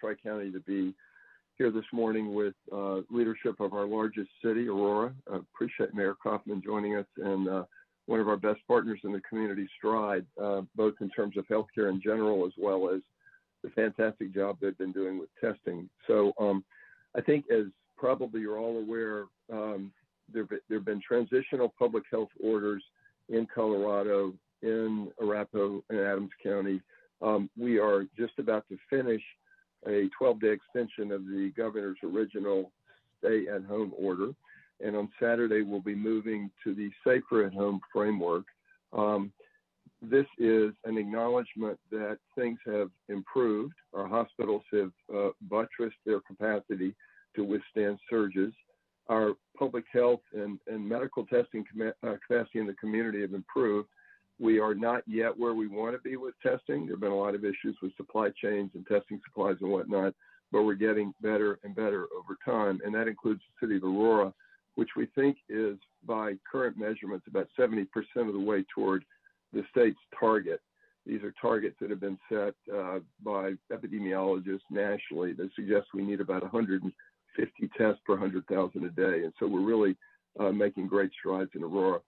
Tri-County to be here this morning with leadership of our largest city, Aurora. I appreciate Mayor Kaufman joining us, and one of our best partners in the community, Stride, both in terms of healthcare in general, as well as the fantastic job they've been doing with testing. So I think, as probably you're all aware, there have been transitional public health orders in Colorado, in Arapahoe and Adams County. We are just about to finish a 12-day extension of the governor's original stay-at-home order. And on Saturday, we'll be moving to the safer-at-home framework. This is an acknowledgement that things have improved. Our hospitals have buttressed their capacity to withstand surges. Our public health and medical testing capacity in the community have improved. We are not yet where we want to be with testing. There have been a lot of issues with supply chains and testing supplies and whatnot, but we're getting better and better over time. And that includes the city of Aurora, which we think is, by current measurements, about 70% of the way toward the state's target. These are targets that have been set by epidemiologists nationally that suggest we need about 150 tests per 100,000 a day. And so we're really making great strides in Aurora.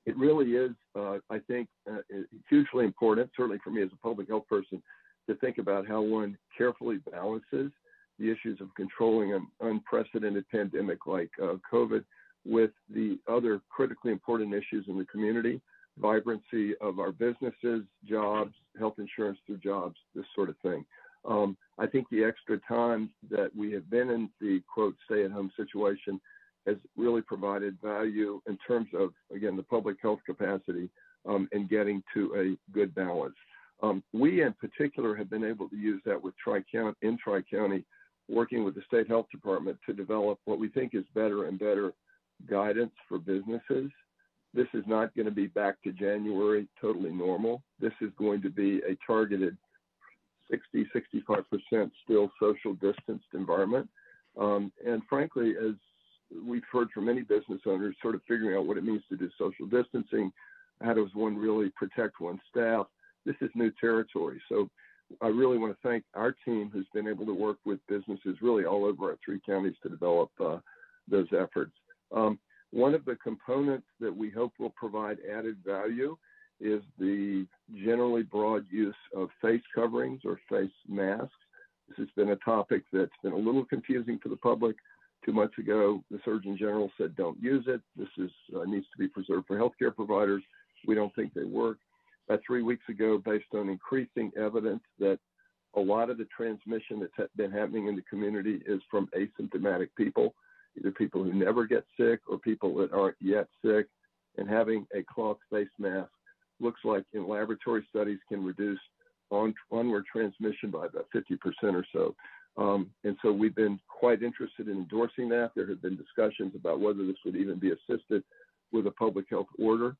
It really is, I think, hugely important, certainly for me as a public health person, to think about how one carefully balances the issues of controlling an unprecedented pandemic like COVID with the other critically important issues in the community, vibrancy of our businesses, jobs, health insurance through jobs, this sort of thing. I think the extra time that we have been in the, quote, stay-at-home situation has really provided value in terms of, again, the public health capacity and getting to a good balance. We, in particular, have been able to use that with Tri-County, working with the state health department to develop what we think is better and better guidance for businesses. This is not going to be back to January totally normal. This is going to be a targeted 60-65% still social distanced environment. And frankly, as we've heard from many business owners, sort of figuring out what it means to do social distancing, how does one really protect one's staff? This is new territory. So I really want to thank our team who's been able to work with businesses really all over our 3 counties to develop those efforts. One of the components that we hope will provide added value is the generally broad use of face coverings or face masks. This has been a topic that's been a little confusing for the public. 2 months ago, the Surgeon General said, don't use it. This needs to be preserved for healthcare providers. We don't think they work. About 3 weeks ago, based on increasing evidence that a lot of the transmission that's been happening in the community is from asymptomatic people, either people who never get sick or people that aren't yet sick, and having a cloth face mask looks like in laboratory studies can reduce onward transmission by about 50% or so. And so we've been quite interested in endorsing that. There have been discussions about whether this would even be assisted with a public health order.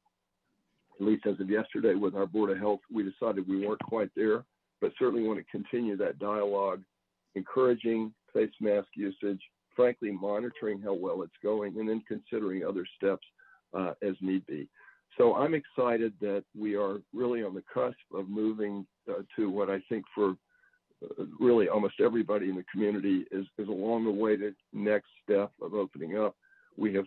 At least as of yesterday with our Board of Health, we decided we weren't quite there, but certainly want to continue that dialogue, encouraging face mask usage, frankly, monitoring how well it's going, and then considering other steps as need be. So I'm excited that we are really on the cusp of moving to what I think for really almost everybody in the community is along the way to next step of opening up. We have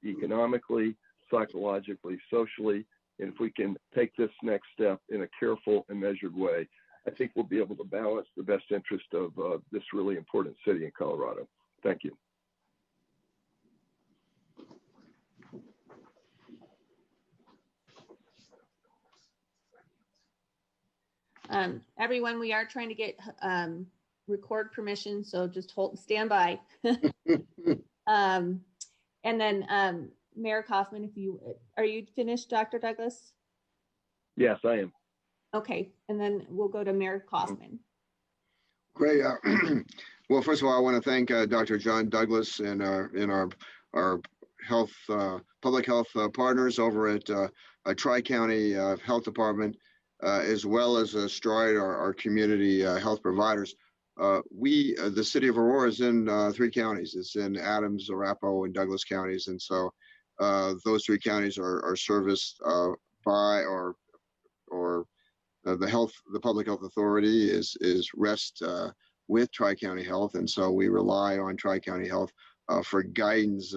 economically, psychologically, socially, and if we can take this next step in a careful and measured way, I think we'll be able to balance the best interest of this really important city in Colorado. Thank you. Everyone, we are trying to get record permission, so just stand by. And then Mayor Kaufman, are you finished, Dr. Douglas? Yes, I am. Okay, and then we'll go to Mayor Kaufman. Great. Well, first of all, I want to thank Dr. John Douglas and our health, public health partners over at Tri-County Health Department, as well as Stride, our community health providers. The city of Aurora is in 3 counties. It's in Adams, Arapahoe, and Douglas counties, and so those 3 counties are serviced by the public health authority is with Tri-County Health. And so we rely on Tri-County Health for guidance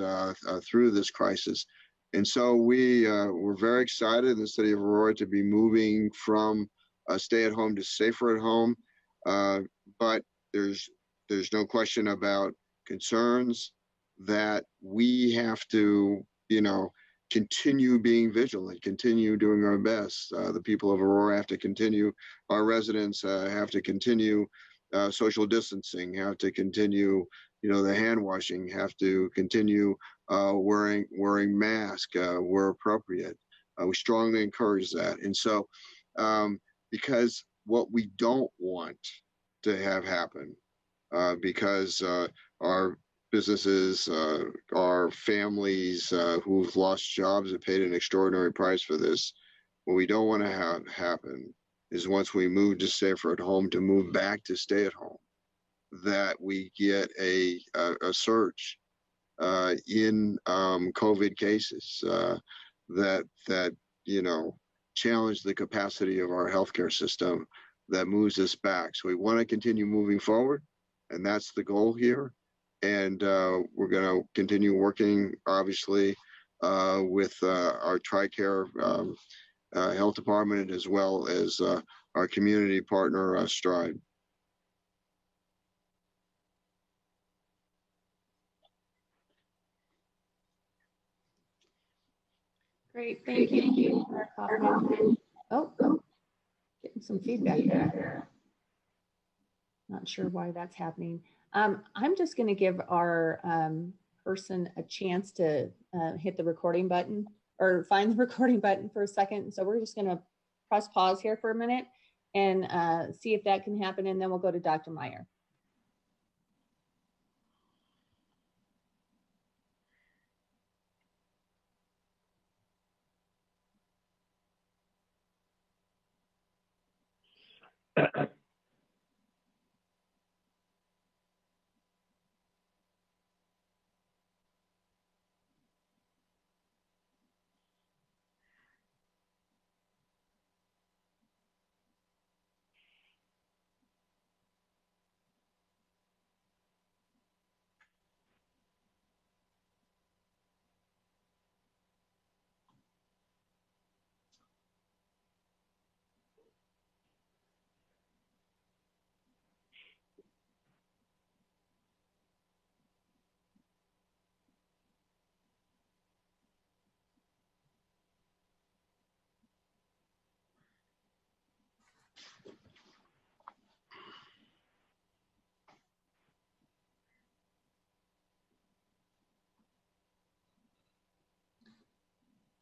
through this crisis. And so we're very excited in the city of Aurora to be moving from stay at home to safer at home. But there's no question about concerns that we have to, continue being vigilant, continue doing our best. The people of Aurora have to continue, our residents have to continue social distancing, have to continue, the hand washing, have to continue wearing masks where appropriate. We strongly encourage that. And so, because what we don't want to have happen, because our businesses, our families who've lost jobs have paid an extraordinary price for this. What we don't want to have happen is once we move to safer at home to move back to stay at home, that we get a surge in COVID cases that challenge the capacity of our healthcare system, that moves us back. So we want to continue moving forward, and that's the goal here. And we're going to continue working, obviously, with our TRICARE health department, as well as our community partner, Stride. Great, thank you. Oh, getting some feedback there. Not sure why that's happening. I'm just going to give our person a chance to hit the recording button or find the recording button for a second. So we're just going to press pause here for a minute and see if that can happen, and then we'll go to Dr. Meyer.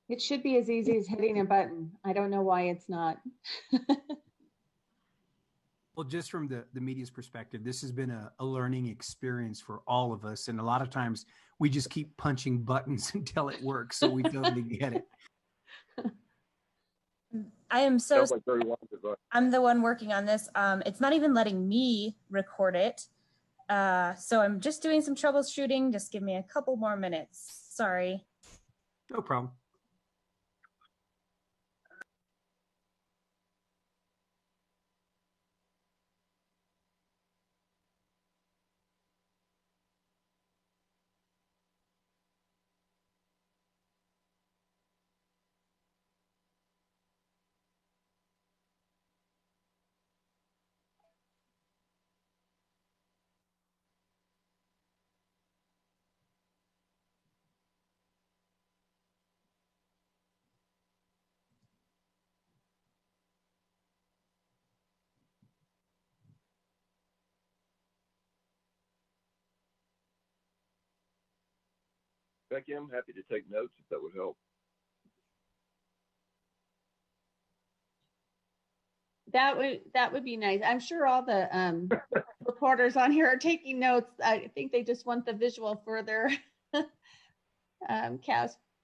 It should be as easy as hitting a button. I don't know why it's not. Well, just from the media's perspective, this has been a learning experience for all of us. And a lot of times we just keep punching buttons until it works. So we totally get it. I am so, I'm the one working on this. It's not even letting me record it. So I'm just doing some troubleshooting. Just give me a couple more minutes. Sorry. No problem. Becky, I'm happy to take notes if that would help. That would be nice. I'm sure all the reporters on here are taking notes. I think they just want the visual for their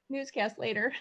newscast later.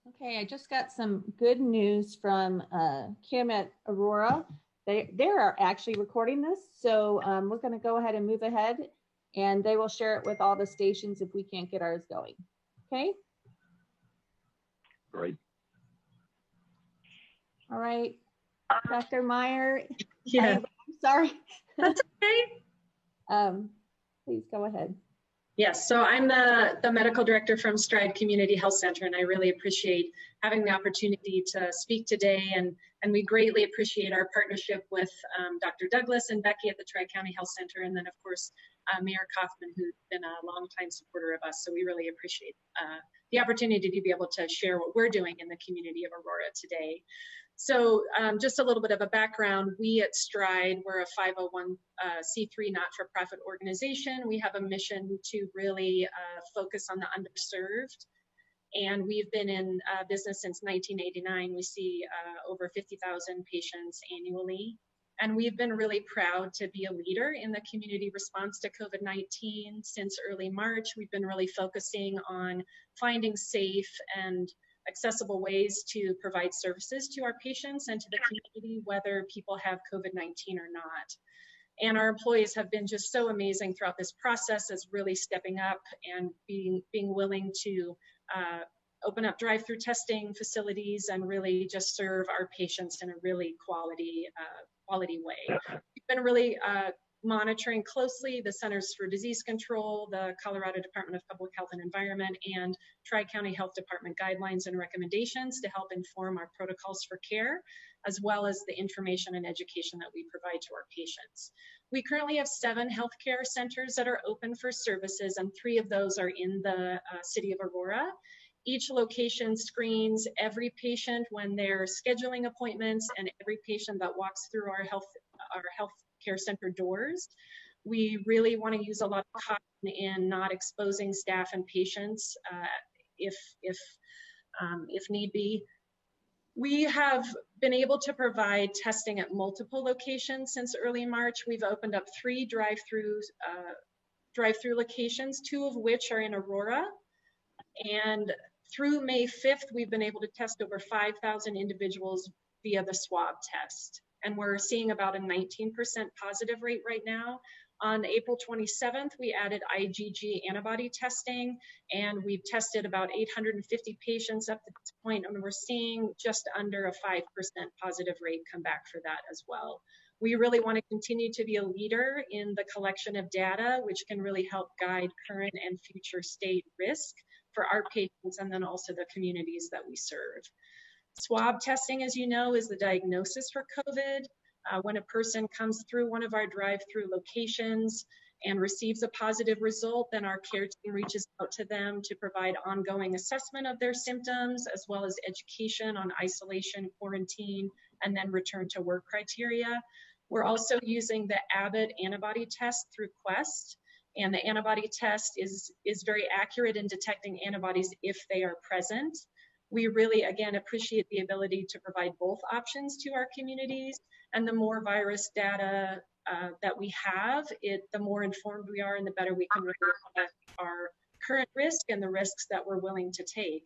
Okay, I just got some good news from Kim at Aurora. They are actually recording this, so we're going to go ahead and move ahead, and they will share it with all the stations if we can't get ours going. Okay? Great. All right. Dr. Meyer. Yeah. I'm sorry. That's okay. Please go ahead. Yes, so I'm the medical director from Stride Community Health Center, and I really appreciate having the opportunity to speak today, and we greatly appreciate our partnership with Dr. Douglas and Becky at the Tri-County Health Center, and then of course Mayor Kaufman, who's been a longtime supporter of us, so we really appreciate the opportunity to be able to share what we're doing in the community of Aurora today. So just a little bit of a background, we at Stride, we're a 501c3 not-for-profit organization. We have a mission to really focus on the underserved. And we've been in business since 1989. We see over 50,000 patients annually. And we've been really proud to be a leader in the community response to COVID-19. Since early March, we've been really focusing on finding safe and accessible ways to provide services to our patients and to the community, whether people have COVID-19 or not. And our employees have been just so amazing throughout this process, as really stepping up and being willing to open up drive-through testing facilities and really just serve our patients in a really quality way. We've been really monitoring closely the Centers for Disease Control, the Colorado Department of Public Health and Environment, and Tri-County Health Department guidelines and recommendations to help inform our protocols for care, as well as the information and education that we provide to our patients. We currently have 7 healthcare centers that are open for services, and 3 of those are in the city of Aurora. Each location screens every patient when they're scheduling appointments and every patient that walks through our healthcare center doors. We really want to use a lot of caution in not exposing staff and patients if need be. We have been able to provide testing at multiple locations since early March. We've opened up 3 drive-through locations, 2 of which are in Aurora. And through May 5th, we've been able to test over 5,000 individuals via the swab test. And we're seeing about a 19% positive rate right now. On April 27th, we added IgG antibody testing, and we've tested about 850 patients up to this point, and we're seeing just under a 5% positive rate come back for that as well. We really want to continue to be a leader in the collection of data, which can really help guide current and future state risk for our patients and then also the communities that we serve. Swab testing, as you know, is the diagnosis for COVID. When a person comes through one of our drive-through locations and receives a positive result, then our care team reaches out to them to provide ongoing assessment of their symptoms, as well as education on isolation, quarantine, and then return to work criteria. We're also using the Abbott antibody test through Quest, and the antibody test is very accurate in detecting antibodies if they are present. We really, again, appreciate the ability to provide both options to our communities, and the more virus data that we have, the more informed we are and the better we can reflect our current risk and the risks that we're willing to take.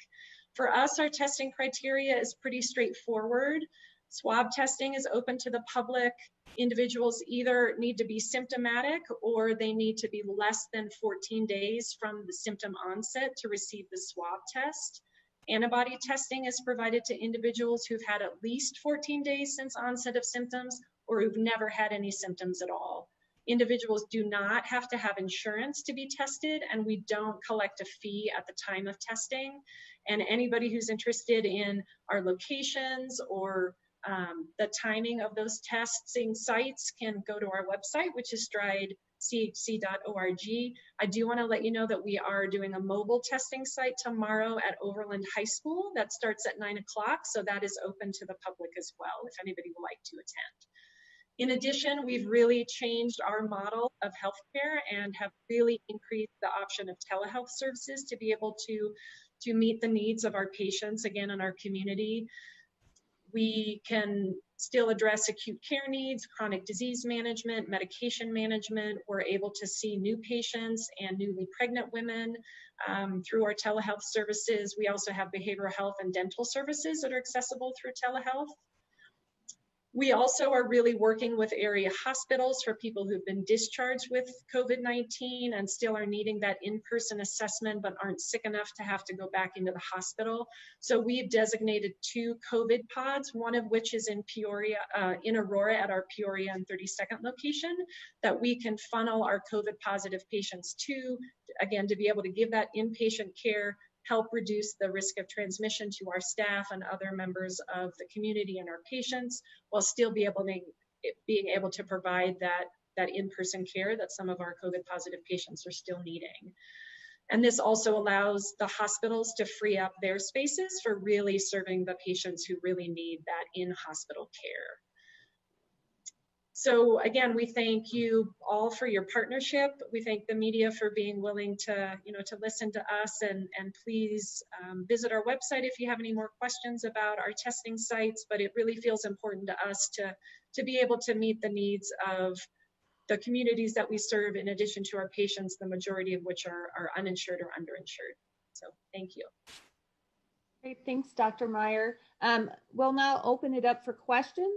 For us, our testing criteria is pretty straightforward. Swab testing is open to the public. Individuals either need to be symptomatic or they need to be less than 14 days from the symptom onset to receive the swab test. Antibody testing is provided to individuals who've had at least 14 days since onset of symptoms or who've never had any symptoms at all. Individuals do not have to have insurance to be tested, and we don't collect a fee at the time of testing. And anybody who's interested in our locations or the timing of those testing sites can go to our website, which is stridechc.org. I do want to let you know that we are doing a mobile testing site tomorrow at Overland High School. That starts at 9 o'clock, so that is open to the public as well, if anybody would like to attend. In addition, we've really changed our model of healthcare and have really increased the option of telehealth services to be able to meet the needs of our patients, again, in our community. We can still address acute care needs, chronic disease management, medication management. We're able to see new patients and newly pregnant women through our telehealth services. We also have behavioral health and dental services that are accessible through telehealth. We also are really working with area hospitals for people who've been discharged with COVID-19 and still are needing that in-person assessment but aren't sick enough to have to go back into the hospital. So we've designated 2 COVID pods, one of which is in Peoria, in Aurora at our Peoria and 32nd location, that we can funnel our COVID positive patients to, again, to be able to give that inpatient care, help reduce the risk of transmission to our staff and other members of the community and our patients, while still being able to provide that in-person care that some of our COVID positive patients are still needing. And this also allows the hospitals to free up their spaces for really serving the patients who really need that in-hospital care. So again, we thank you all for your partnership. We thank the media for being willing to, to listen to us, and please visit our website if you have any more questions about our testing sites. But it really feels important to us to be able to meet the needs of the communities that we serve, in addition to our patients, the majority of which are uninsured or underinsured. So thank you. Great, thanks, Dr. Meyer. We'll now open it up for questions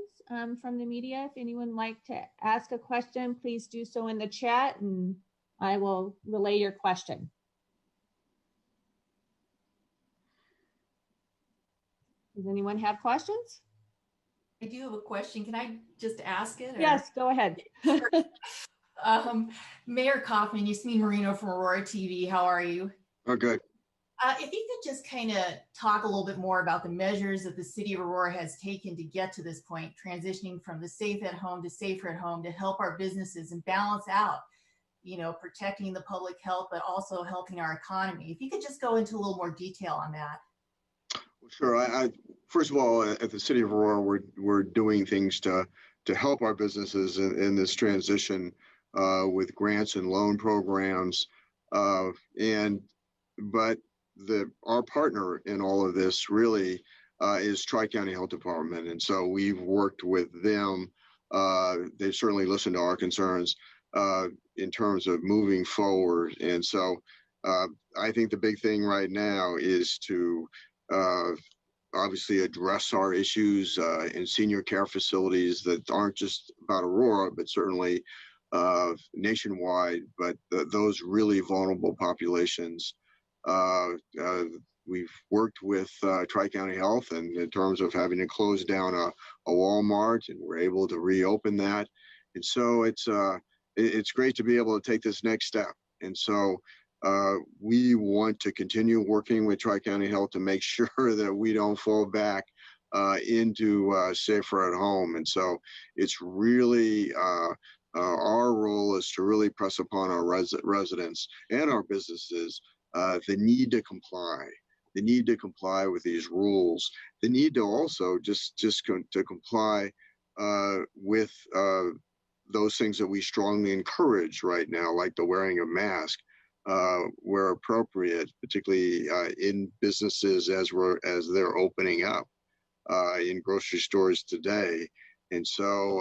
from the media. If anyone would like to ask a question, please do so in the chat and I will relay your question. Does anyone have questions? I do have a question. Can I just ask it? Or? Yes, go ahead. Mayor Kaufman, Yasmin Marino from Aurora TV. How are you? Oh, good. If you could just kind of talk a little bit more about the measures that the city of Aurora has taken to get to this point, transitioning from the safe at home to safer at home, to help our businesses and balance out, protecting the public health, but also helping our economy. If you could just go into a little more detail on that. Sure. First of all, at the city of Aurora, we're doing things to help our businesses in this transition with grants and loan programs, but our partner in all of this really is Tri-County Health Department. And so we've worked with them. They've certainly listened to our concerns in terms of moving forward. And so I think the big thing right now is to obviously address our issues in senior care facilities that aren't just about Aurora, but certainly nationwide, but those really vulnerable populations. We've worked with Tri-County Health and in terms of having to close down a Walmart, and we're able to reopen that. And so it's great to be able to take this next step. And so we want to continue working with Tri-County Health to make sure that we don't fall back into safer at home. And so it's really our role is to really press upon our residents and our businesses the need to comply. The need to comply with these rules. The need to also just to comply with those things that we strongly encourage right now, like the wearing of masks where appropriate, particularly in businesses as they're opening up in grocery stores today. And so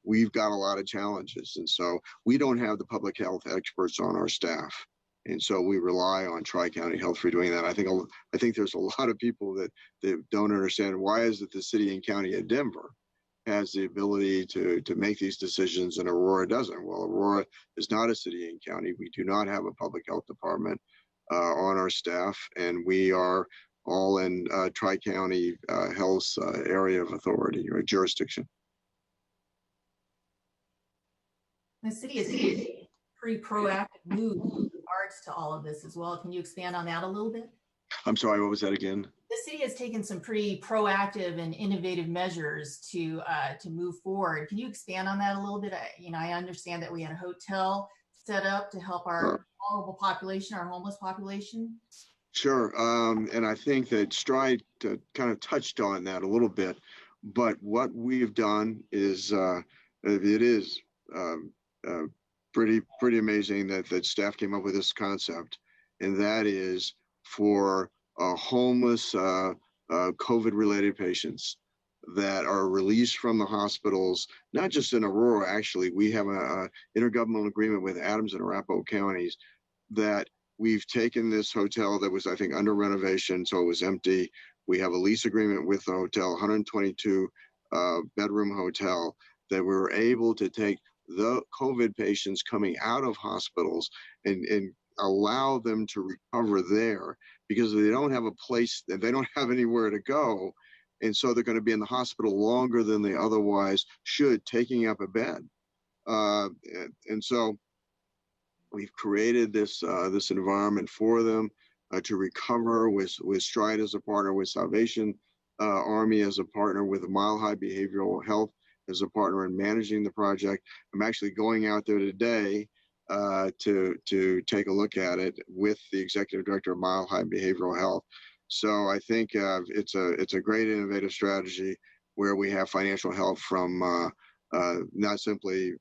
we've got a lot of challenges, and so we don't have the public health experts on our staff. And so we rely on Tri-County Health for doing that. I think there's a lot of people that don't understand why is it the city and county of Denver has the ability to make these decisions and Aurora doesn't. Well, Aurora is not a city and county. We do not have a public health department on our staff, and we are all in Tri-County Health's area of authority or jurisdiction. The city is a pretty proactive move in regards to all of this as well. Can you expand on that a little bit? I'm sorry, what was that again? The city has taken some pretty proactive and innovative measures to move forward. Can you expand on that a little bit? I understand that we had a hotel set up to help our vulnerable population, our homeless population. Sure, and I think that Stride kind of touched on that a little bit. But what we've done is it is pretty amazing that staff came up with this concept, and that is for homeless COVID-related patients that are released from the hospitals, not just in Aurora, actually. We have a intergovernmental agreement with Adams and Arapahoe counties that we've taken this hotel that was, I think, under renovation, so it was empty. We have a lease agreement with the hotel, 122 bedroom hotel, that we were able to take the COVID patients coming out of hospitals and allow them to recover there, because they don't have a place, they don't have anywhere to go. And so they're going to be in the hospital longer than they otherwise should, taking up a bed. And so we've created this this environment for them to recover, with Stride as a partner, with Salvation Army as a partner, with Mile High Behavioral Health as a partner in managing the project. I'm actually going out there today to take a look at it with the executive director of Mile High Behavioral Health. So I think it's a great innovative strategy where we have financial help from not simply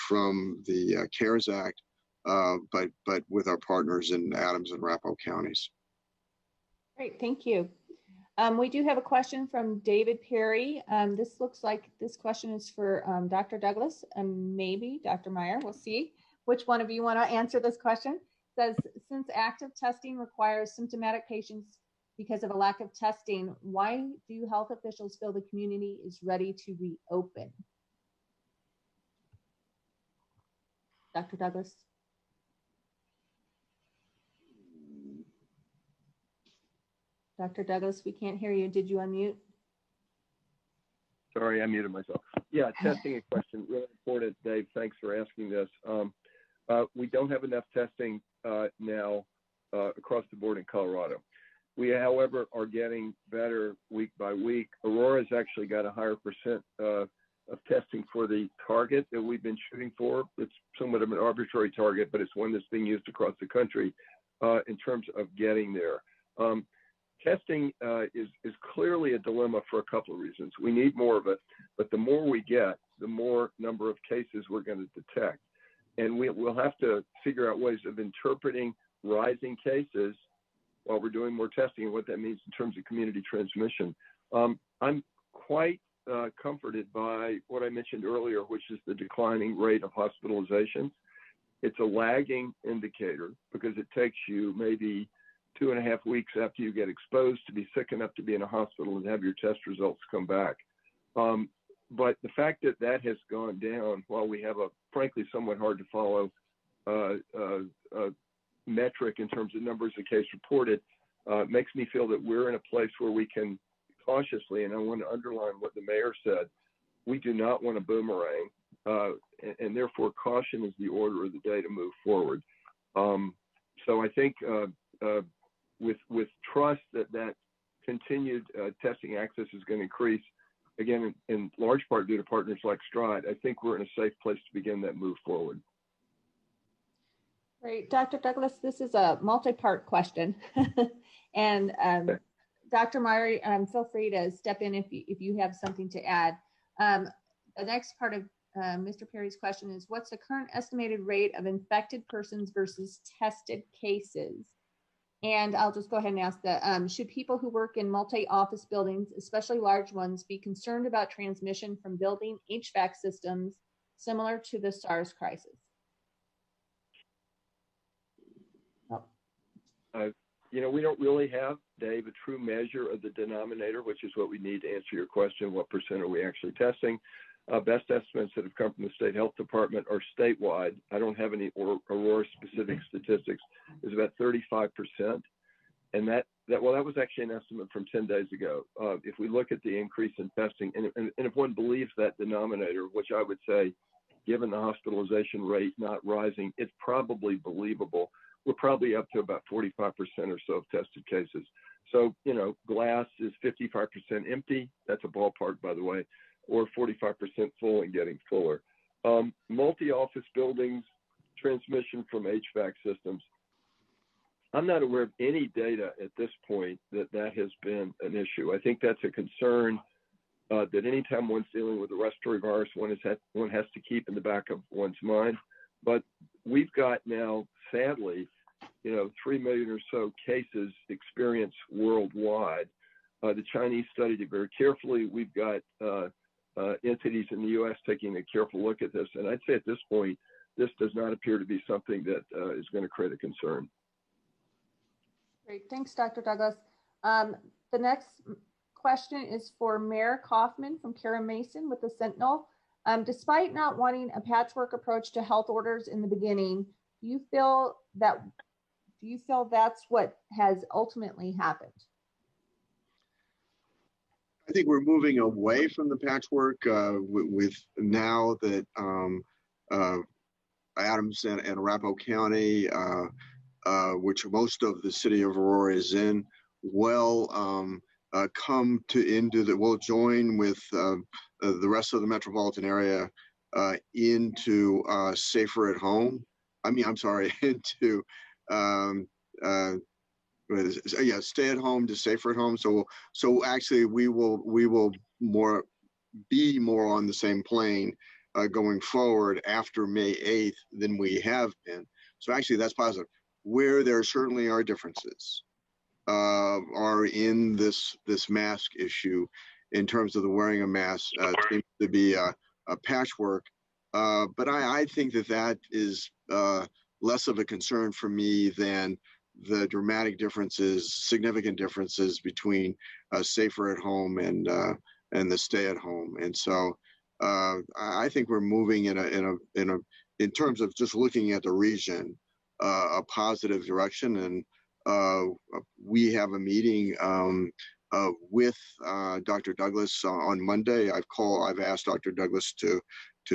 from the CARES Act, but with our partners in Adams and Arapahoe counties. Great, thank you. We do have a question from David Perry. This looks like this question is for Dr. Douglas and maybe Dr. Meyer. We'll see which one of you want to answer this question. It says, since active testing requires symptomatic patients because of a lack of testing, why do health officials feel the community is ready to reopen? Dr. Douglas. Dr. Douglas, we can't hear you. Did you unmute? Sorry, I muted myself. Yeah, testing a question, really important, Dave. Thanks for asking this. We don't have enough testing now across the board in Colorado. We, however, are getting better week by week. Aurora's actually got a higher percent of testing for the target that we've been shooting for. It's somewhat of an arbitrary target, but it's one that's being used across the country in terms of getting there. Testing is clearly a dilemma for a couple of reasons. We need more of it, but the more we get, the more number of cases we're going to detect. And we'll have to figure out ways of interpreting rising cases while we're doing more testing and what that means in terms of community transmission. I'm quite comforted by what I mentioned earlier, which is the declining rate of hospitalizations. It's a lagging indicator because it takes you maybe 2.5 weeks after you get exposed to be sick enough to be in a hospital and have your test results come back. But the fact that that has gone down, while we have a frankly somewhat hard to follow metric in terms of numbers of cases reported, makes me feel that we're in a place where we can cautiously, and I want to underline what the mayor said, we do not want a boomerang, and therefore caution is the order of the day to move forward. So I think with trust that continued testing access is going to increase, again, in large part due to partners like Stride, I think we're in a safe place to begin that move forward. Great. Dr. Douglas, this is a multi-part question. And Dr. Meyer, feel free to step in if you have something to add. The next part of Mr. Perry's question is, what's the current estimated rate of infected persons versus tested cases? And I'll just go ahead and ask that, should people who work in multi-office buildings, especially large ones, be concerned about transmission from building HVAC systems similar to the SARS crisis? You know, we don't really have, Dave, a true measure of the denominator, which is what we need to answer your question, what percent are we actually testing? Best estimates that have come from the state health department are statewide. I don't have any Aurora-specific statistics. Is about 35%, and that was actually an estimate from 10 days ago. If we look at the increase in testing, and if one believes that denominator, which I would say, given the hospitalization rate not rising, it's probably believable. We're probably up to about 45% or so of tested cases. So, you know, glass is 55% empty. That's a ballpark, by the way, or 45% full and getting fuller. Multi-office buildings, transmission from HVAC systems. I'm not aware of any data at this point that has been an issue. I think that's a concern that anytime one's dealing with a respiratory virus, one has to keep in the back of one's mind. But we've got now, sadly, 3 million or so cases experienced worldwide. The Chinese studied it very carefully. We've got entities in the U.S. taking a careful look at this. And I'd say at this point, this does not appear to be something that is going to create a concern. Great. Thanks, Dr. Douglas. The next question is for Mayor Kaufman from Kara Mason with the Sentinel. Despite not wanting a patchwork approach to health orders in the beginning, do you feel that's what has ultimately happened? I think we're moving away from the patchwork with now that Adams and Arapahoe County, which most of the city of Aurora is in, will will join with the rest of the metropolitan area into safer at home. Into stay at home to safer at home. So actually we will be more on the same plane going forward after May 8th than we have been. So actually that's positive. Where there certainly are differences are in this mask issue in terms of the wearing of masks. Seems to be a patchwork, but I think that is less of a concern for me than the dramatic differences, significant differences between safer at home and the stay at home. And so I think we're moving in terms of just looking at the region, a positive direction. And we have a meeting with Dr. Douglas on Monday. I've asked Dr. Douglas to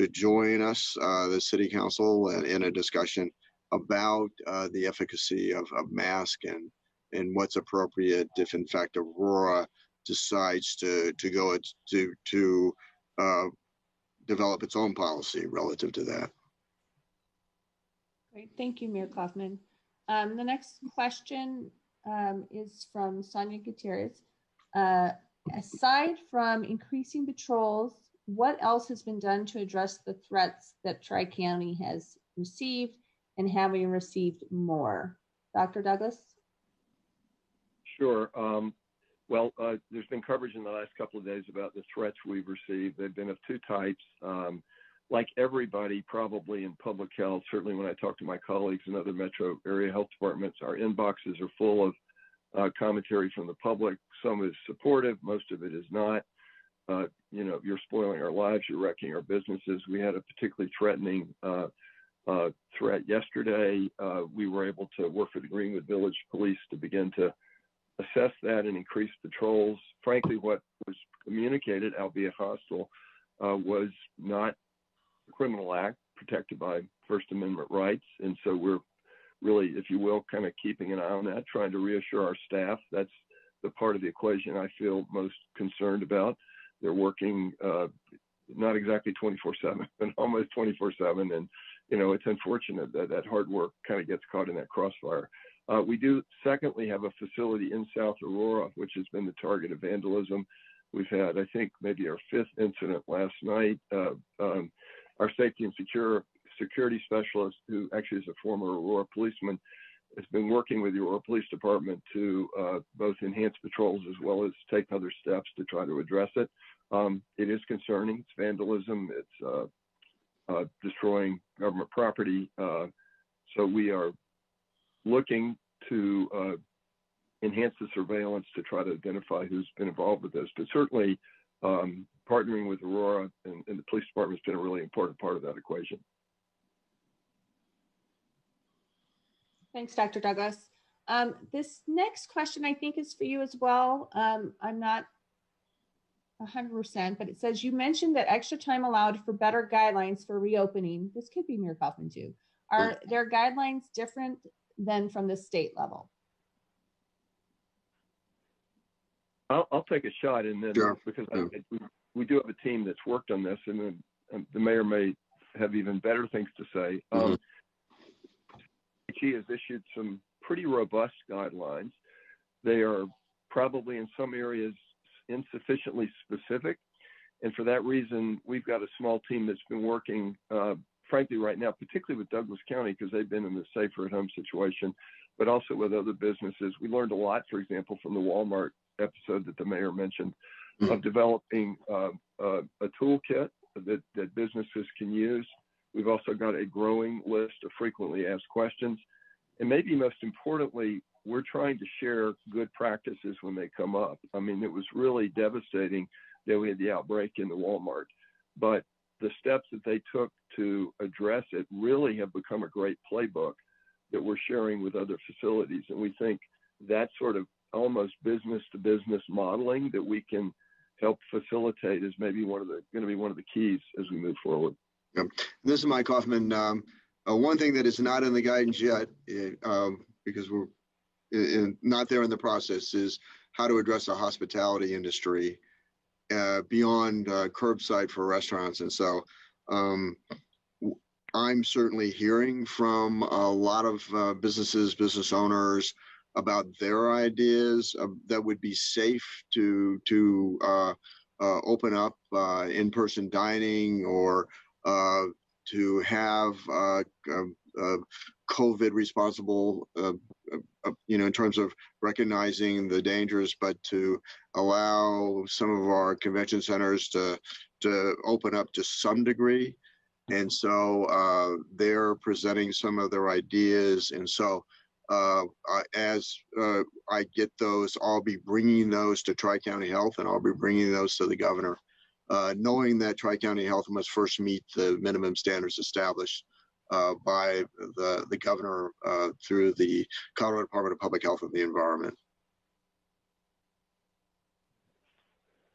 join us, the City Council, in a discussion about the efficacy of mask and what's appropriate if in fact Aurora decides to go to develop its own policy relative to that. Great, thank you, Mayor Kaufman. The next question is from Sonia Gutierrez. Aside from increasing patrols, what else has been done to address the threats that Tri-County has received, and have we received more? Dr. Douglas? Sure. There's been coverage in the last couple of days about the threats we've received. They've been of two types. Like everybody probably in public health, certainly when I talk to my colleagues in other metro area health departments, our inboxes are full of commentary from the public. Some is supportive, most of it is not. You're spoiling our lives, you're wrecking our businesses. We had a particularly threatening threat yesterday. We were able to work with the Greenwood Village Police to begin to assess that and increase patrols. Frankly, what was communicated, albeit hostile, was not a criminal act protected by First Amendment rights. And so we're really, if you will, kind of keeping an eye on that, trying to reassure our staff. That's the part of the equation I feel most concerned about. They're working not exactly 24/7, but almost 24/7. And, it's unfortunate that hard work kind of gets caught in that crossfire. We do, secondly, have a facility in South Aurora, which has been the target of vandalism. We've had, I think, maybe our 5th incident last night. Our safety and security specialist, who actually is a former Aurora policeman, has been working with the Aurora Police Department to both enhance patrols as well as take other steps to try to address it. It is concerning. It's vandalism. It's destroying government property. So we are looking to enhance the surveillance to try to identify who's been involved with this. But certainly partnering with Aurora and the police department has been a really important part of that equation. Thanks, Dr. Douglas. This next question I think is for you as well. I'm not 100%, but it says, you mentioned that extra time allowed for better guidelines for reopening. This could be Mayor Kaufman too. Are their guidelines different than from the state level? I'll take a shot, and then sure. Because we do have a team that's worked on this, and then the mayor may have even better things to say. He has issued some pretty robust guidelines. They are probably in some areas insufficiently specific, and for that reason, we've got a small team that's been working, frankly, right now, particularly with Douglas County, because they've been in the safer at home situation, but also with other businesses. We learned a lot, for example, from the Walmart episode that the mayor mentioned, of developing a toolkit that businesses can use. We've also got a growing list of frequently asked questions. And maybe most importantly, we're trying to share good practices when they come up. I mean, it was really devastating that we had the outbreak in the Walmart, but the steps that they took to address it really have become a great playbook that we're sharing with other facilities. And we think that sort of almost business to business modeling that we can help facilitate is maybe going to be one of the keys as we move forward. Yep. This is Mike Hoffman. One thing that is not in the guidance yet, because we're not there in the process, is how to address the hospitality industry beyond curbside for restaurants. And so I'm certainly hearing from a lot of business owners about their ideas that would be safe to open up in-person dining, or to have COVID responsible, in terms of recognizing the dangers, but to allow some of our convention centers to open up to some degree. And so they're presenting some of their ideas. And so as I get those, I'll be bringing those to Tri-County Health, and I'll be bringing those to the governor, knowing that Tri-County Health must first meet the minimum standards established by the governor through the Colorado Department of Public Health and the Environment.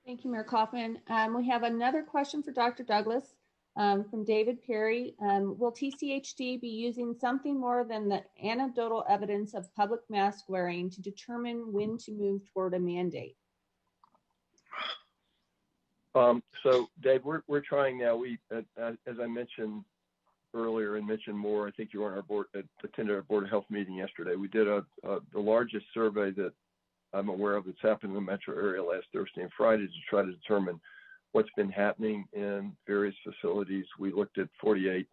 Thank you, Mayor Kaufman. We have another question for Dr. Douglas from David Perry. Will TCHD be using something more than the anecdotal evidence of public mask wearing to determine when to move toward a mandate? So, Dave, we're trying now. We, as I mentioned earlier and mentioned more, I think you were on our board, attended our Board of Health meeting yesterday. We did the largest survey that I'm aware of that's happened in the metro area last Thursday and Friday to try to determine what's been happening in various facilities. We looked at 48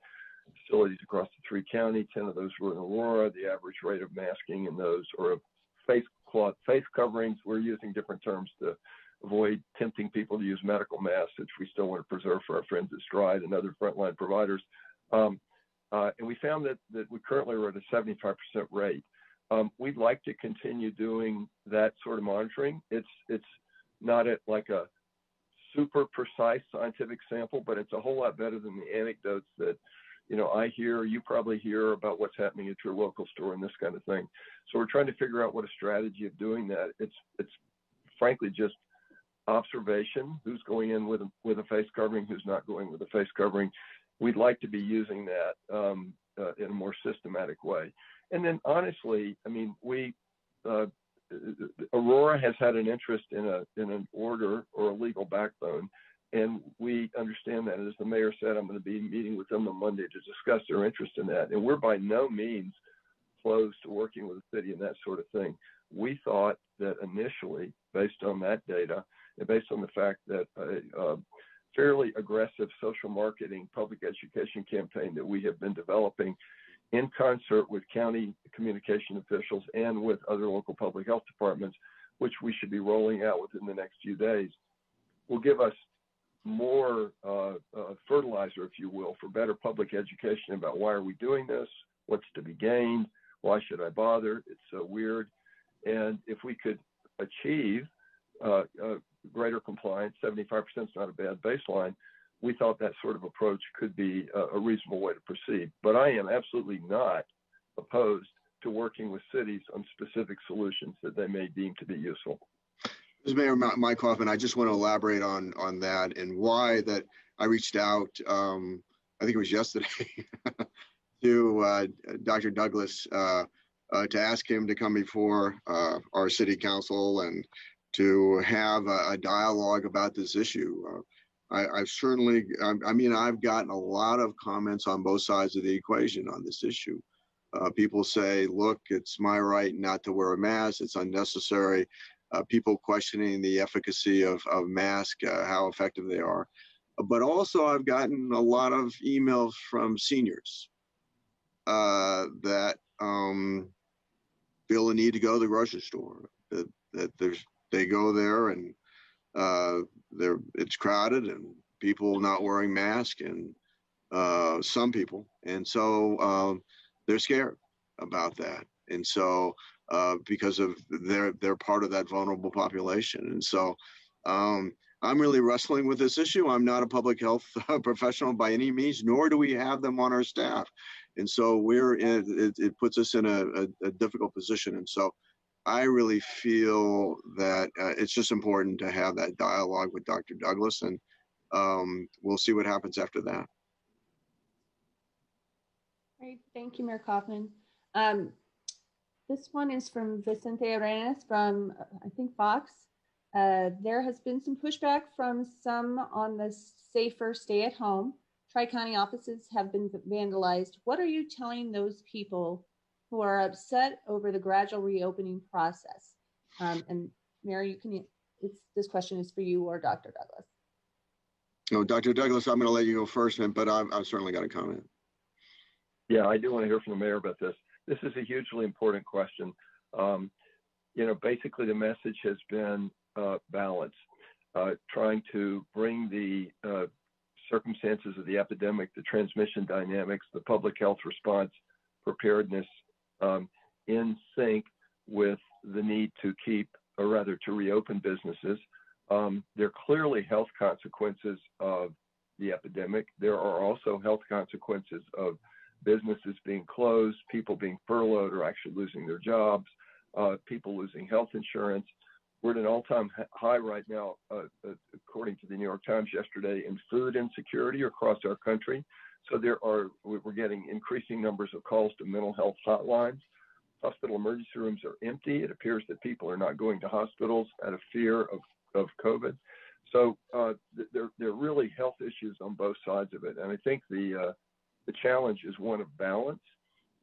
facilities across the 3 counties. 10 of those were in Aurora. The average rate of masking in those, or face coverings, we're using different terms to avoid tempting people to use medical masks, which we still want to preserve for our friends at Stride and other frontline providers. And we found that we currently are at a 75% rate. We'd like to continue doing that sort of monitoring. It's not at like a super precise scientific sample, but it's a whole lot better than the anecdotes that, I hear, you probably hear about what's happening at your local store and this kind of thing. So we're trying to figure out what a strategy of doing that. It's frankly just observation, who's going in with a face covering, who's not going with a face covering. We'd like to be using that in a more systematic way. And then honestly, I mean, Aurora has had an interest in an order or a legal backbone, and we understand that. And as the mayor said, I'm going to be meeting with them on Monday to discuss their interest in that. And we're by no means closed to working with the city and that sort of thing. We thought that initially, based on that data, and based on the fact that a fairly aggressive social marketing public education campaign that we have been developing in concert with county communication officials and with other local public health departments, which we should be rolling out within the next few days, will give us more fertilizer, if you will, for better public education about why are we doing this, what's to be gained, why should I bother, it's so weird. And if we could achieve greater compliance, 75% is not a bad baseline, we thought that sort of approach could be a reasonable way to proceed. But I am absolutely not opposed to working with cities on specific solutions that they may deem to be useful. Mr. Mayor Mike Hoffman, I just want to elaborate on that and why that I reached out, I think it was yesterday, to Dr. Douglas to ask him to come before our city council and to have a dialogue about this issue. I've certainly, I've gotten a lot of comments on both sides of the equation on this issue. People say, look, it's my right not to wear a mask, it's unnecessary. People questioning the efficacy of masks, how effective they are. But also I've gotten a lot of emails from seniors that feel the need to go to the grocery store, that they go there and it's crowded and people not wearing masks and some people, and so they're scared about that, and so because of they're part of that vulnerable population, and so I'm really wrestling with this issue. I'm not a public health professional by any means, nor do we have them on our staff, and so it puts us in a difficult position, and so I really feel that it's just important to have that dialogue with Dr. Douglas, and we'll see what happens after that. Great, thank you, Mayor Kaufman. This one is from Vicente Arenas from, I think, Fox. There has been some pushback from some on the safer stay at home. Tri-County offices have been vandalized. What are you telling those people who are upset over the gradual reopening process? And Mary, this question is for you or Dr. Douglas. No, Dr. Douglas, I'm going to let you go first, but I've certainly got a comment. Yeah, I do want to hear from the mayor about this. This is a hugely important question. Basically the message has been balance, trying to bring the circumstances of the epidemic, the transmission dynamics, the public health response, preparedness in sync with the need to to reopen businesses. There are clearly health consequences of the epidemic. There are also health consequences of businesses being closed, people being furloughed or actually losing their jobs, people losing health insurance. We're at an all-time high right now, according to the New York Times yesterday, in food insecurity across our country. So we're getting increasing numbers of calls to mental health hotlines. Hospital emergency rooms are empty. It appears that people are not going to hospitals out of fear of COVID. So there are really health issues on both sides of it. And I think the challenge is one of balance,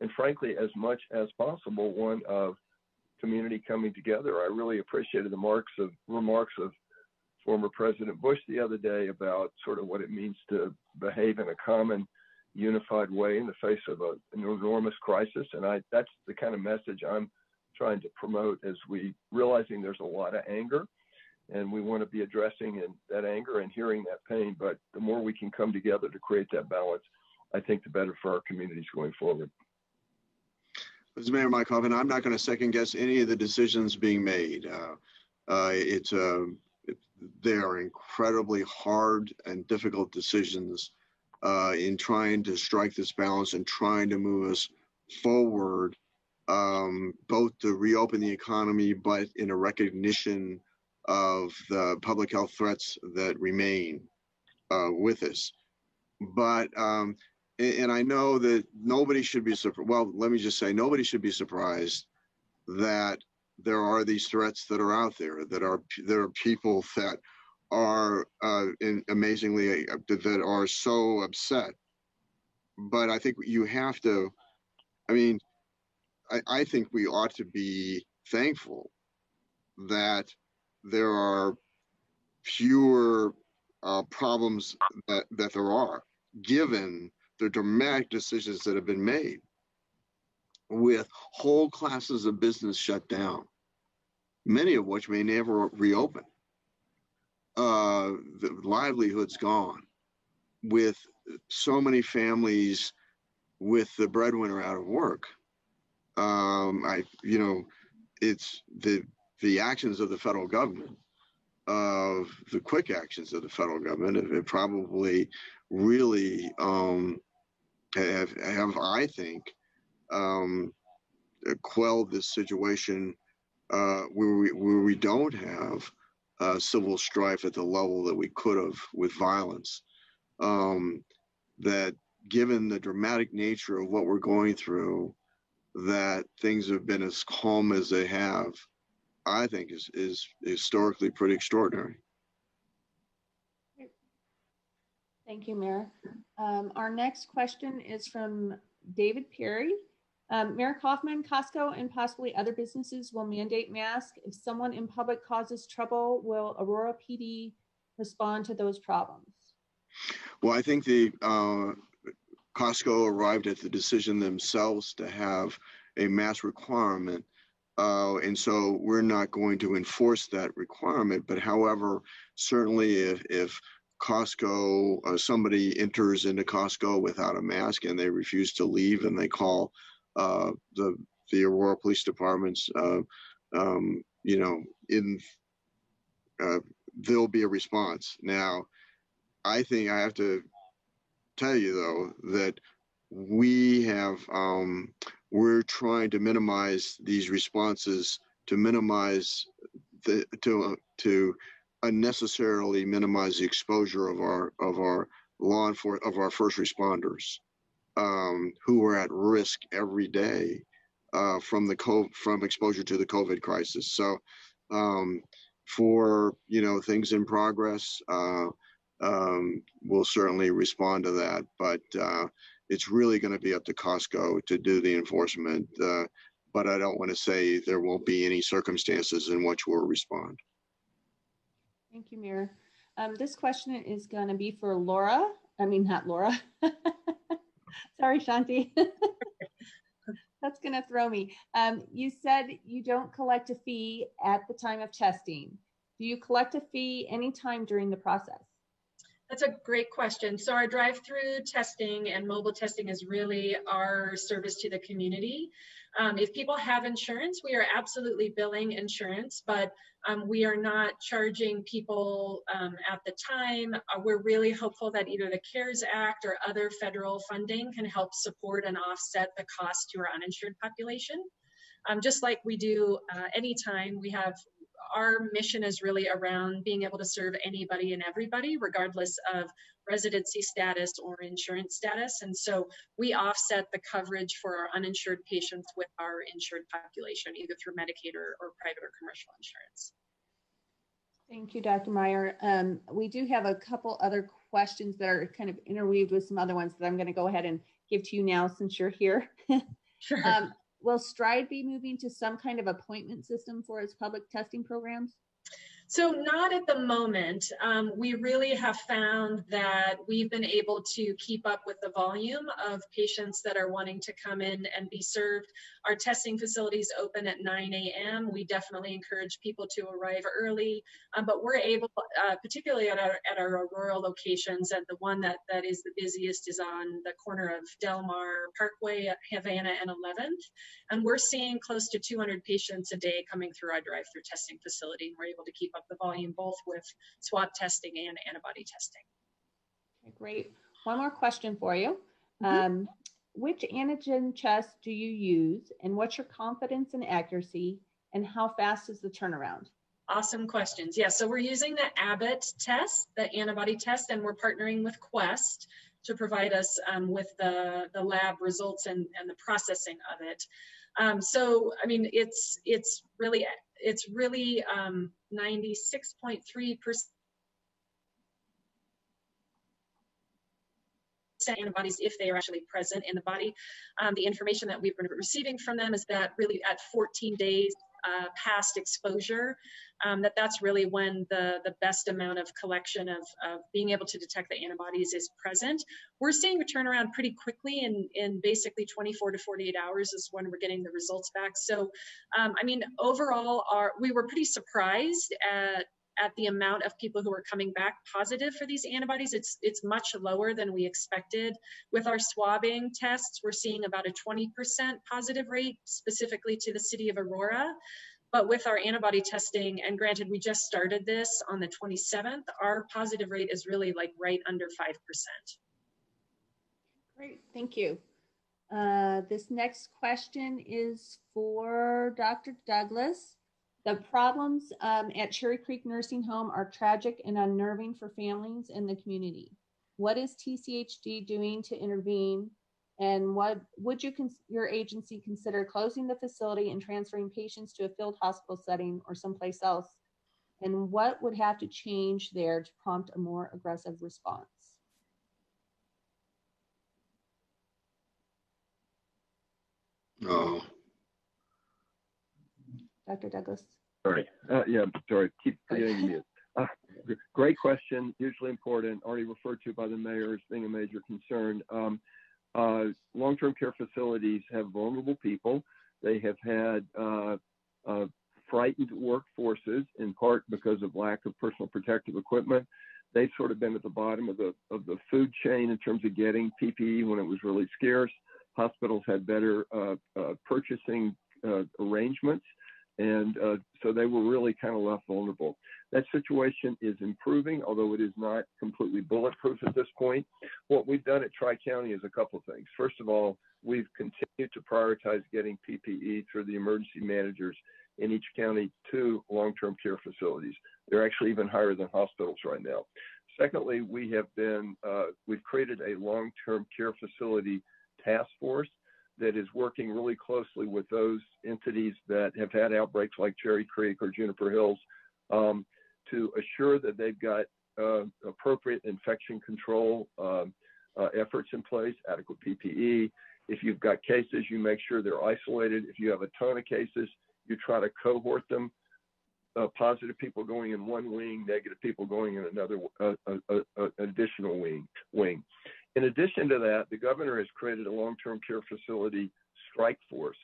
and frankly, as much as possible, one of community coming together. I really appreciated the remarks of former President Bush the other day about sort of what it means to behave in a common, unified way in the face of an enormous crisis. And that's the kind of message I'm trying to promote, as we realizing there's a lot of anger, and we want to be addressing that anger and hearing that pain. But the more we can come together to create that balance, I think the better for our communities going forward. As Mayor Mike Hoffman, I'm not going to second guess any of the decisions being made. They are incredibly hard and difficult decisions in trying to strike this balance and trying to move us forward, both to reopen the economy, but in a recognition of the public health threats that remain with us. But and I know that nobody should be surprised. Well, let me just say, nobody should be surprised that there are these threats that are out there. There are people that are amazingly that are so upset. But I think you have to. I mean, I think we ought to be thankful that there are fewer problems that there are, given the dramatic decisions that have been made, with whole classes of business shut down, many of which may never reopen. The livelihood's gone, with so many families with the breadwinner out of work. It's the actions of the federal government, of the quick actions of the federal government, it probably really have I think, quelled this situation where we don't have civil strife at the level that we could have with violence. That given the dramatic nature of what we're going through, that things have been as calm as they have, I think is historically pretty extraordinary. Thank you, Mayor. Our next question is from David Perry. Mayor Kaufman, Costco and possibly other businesses will mandate masks. If someone in public causes trouble, will Aurora PD respond to those problems? Well, I think the Costco arrived at the decision themselves to have a mask requirement And so we're not going to enforce that requirement. But however, certainly if Costco, somebody enters into Costco without a mask and they refuse to leave and they call the Aurora Police Department's, there'll be a response. Now, I think I have to tell you though that we're trying to minimize these responses to minimize to unnecessarily minimize the exposure of our law enforcement, of our first responders, who are at risk every day from exposure to the COVID crisis. So for things in progress, we'll certainly respond to that, but it's really going to be up to Costco to do the enforcement. But I don't want to say there won't be any circumstances in which we'll respond. Thank you, Mayor. This question is going to be for Laura. I mean, not Laura. Sorry, Shanti. That's going to throw me. You said you don't collect a fee at the time of testing. Do you collect a fee anytime during the process? That's a great question. So our drive-through testing and mobile testing is really our service to the community. If people have insurance, we are absolutely billing insurance, but we are not charging people at the time. We're really hopeful that either the CARES Act or other federal funding can help support and offset the cost to our uninsured population. Just like we do anytime we have. Our mission is really around being able to serve anybody and everybody, regardless of residency status or insurance status. And so we offset the coverage for our uninsured patients with our insured population, either through Medicaid or private or commercial insurance. Thank you, Dr. Meyer. We do have a couple other questions that are kind of interweaved with some other ones that I'm going to go ahead and give to you now since you're here. Sure. Will Stride be moving to some kind of appointment system for its public testing programs? So not at the moment. We really have found that we've been able to keep up with the volume of patients that are wanting to come in and be served. Our testing facilities open at 9 a.m. We definitely encourage people to arrive early, but we're able, particularly at our rural locations, and the one that is the busiest is on the corner of Del Mar Parkway, Havana, and 11th. And we're seeing close to 200 patients a day coming through our drive-through testing facility. We're able to keep up the volume both with swab testing and antibody testing. Okay, great. One more question for you. Which antigen test do you use, and what's your confidence and accuracy, and how fast is the turnaround? Awesome questions. Yeah, so we're using the Abbott test, the antibody test, and we're partnering with Quest to provide us with the lab results and the processing of it. So, I mean, it's really 96.3% antibodies if they are actually present in the body. The information that we've been receiving from them is that really at 14 days past exposure, that's really when the best amount of collection of being able to detect the antibodies is present. We're seeing a turnaround pretty quickly in basically 24 to 48 hours is when we're getting the results back. So, I mean, overall, we were pretty surprised at the amount of people who are coming back positive for these antibodies. It's much lower than we expected. With our swabbing tests, we're seeing about a 20% positive rate specifically to the city of Aurora. But with our antibody testing, and granted, we just started this on the 27th, our positive rate is really like right under 5%. Great, thank you. This next question is for Dr. Douglas. The problems at Cherry Creek Nursing Home are tragic and unnerving for families and the community. What is TCHD doing to intervene? And what would your agency consider closing the facility and transferring patients to a field hospital setting or someplace else? And what would have to change there to prompt a more aggressive response? Oh. Dr. Douglas. Sorry. Sorry. Keep getting mute. Great question. Hugely important. Already referred to by the mayor as being a major concern. Long-term care facilities have vulnerable people. They have had frightened workforces, in part because of lack of personal protective equipment. They've sort of been at the bottom of the food chain in terms of getting PPE when it was really scarce. Hospitals had better purchasing arrangements, and so they were really kind of left vulnerable. That situation is improving, although it is not completely bulletproof at this point. What we've done at Tri-County is a couple of things. First of all, we've continued to prioritize getting PPE through the emergency managers in each county to long-term care facilities. They're actually even higher than hospitals right now. Secondly, we've created a long-term care facility task force that is working really closely with those entities that have had outbreaks like Cherry Creek or Juniper Hills to assure that they've got appropriate infection control efforts in place, adequate PPE. If you've got cases, you make sure they're isolated. If you have a ton of cases, you try to cohort them. Positive people going in one wing, negative people going in another additional wing. In addition to that, the governor has created a long-term care facility strike force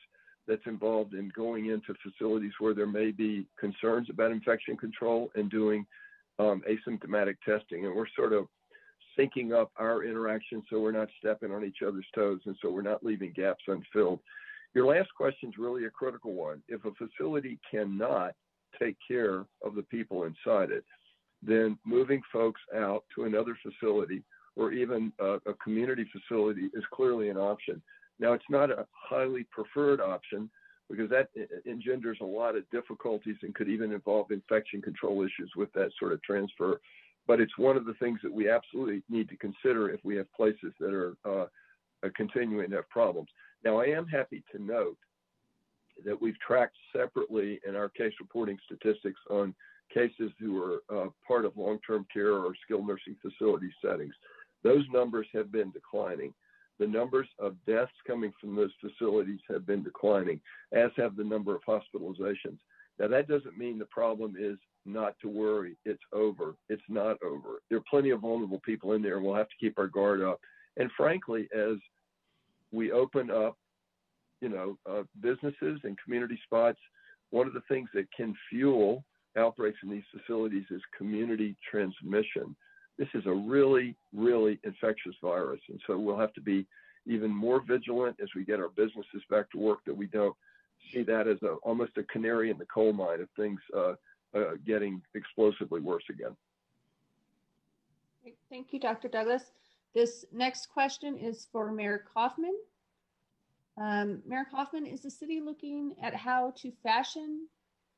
that's involved in going into facilities where there may be concerns about infection control and doing asymptomatic testing. And we're sort of syncing up our interactions so we're not stepping on each other's toes and so we're not leaving gaps unfilled. Your last question is really a critical one. If a facility cannot take care of the people inside it, then moving folks out to another facility or even a community facility is clearly an option. Now, it's not a highly preferred option because that engenders a lot of difficulties and could even involve infection control issues with that sort of transfer. But it's one of the things that we absolutely need to consider if we have places that are continuing to have problems. Now, I am happy to note that we've tracked separately in our case reporting statistics on cases who are part of long-term care or skilled nursing facility settings. Those numbers have been declining. The numbers of deaths coming from those facilities have been declining, as have the number of hospitalizations. Now, that doesn't mean the problem is not to worry. It's over. It's not over. There are plenty of vulnerable people in there, and we'll have to keep our guard up. And frankly, as we open up, businesses and community spots, one of the things that can fuel outbreaks in these facilities is community transmission. This is a really, really infectious virus. And so we'll have to be even more vigilant as we get our businesses back to work, that we don't see that as almost a canary in the coal mine of things getting explosively worse again. Thank you, Dr. Douglas. This next question is for Mayor Kaufman. Mayor Kaufman, is the city looking at how to fashion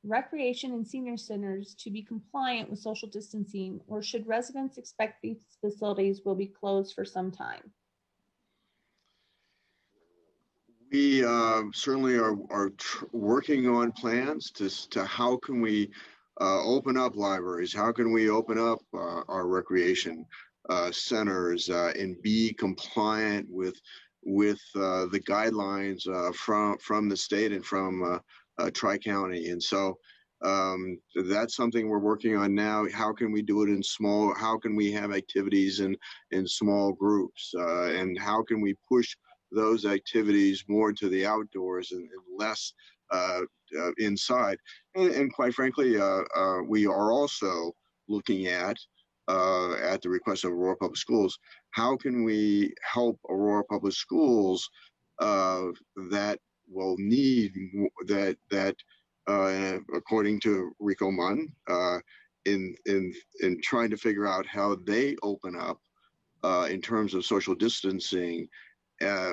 recreation and senior centers to be compliant with social distancing, or should residents expect these facilities will be closed for some time? We certainly are working on plans to how can we open up libraries, how can we open up our recreation centers and be compliant with the guidelines from the state and from Tri-County. And so that's something we're working on now. How can we do it how can we have activities in small groups, and how can we push those activities more to the outdoors and less inside? And quite frankly, we are also looking at the request of Aurora Public Schools, how can we help Aurora Public Schools that will need that according to Rico Munn, in trying to figure out how they open up in terms of social distancing,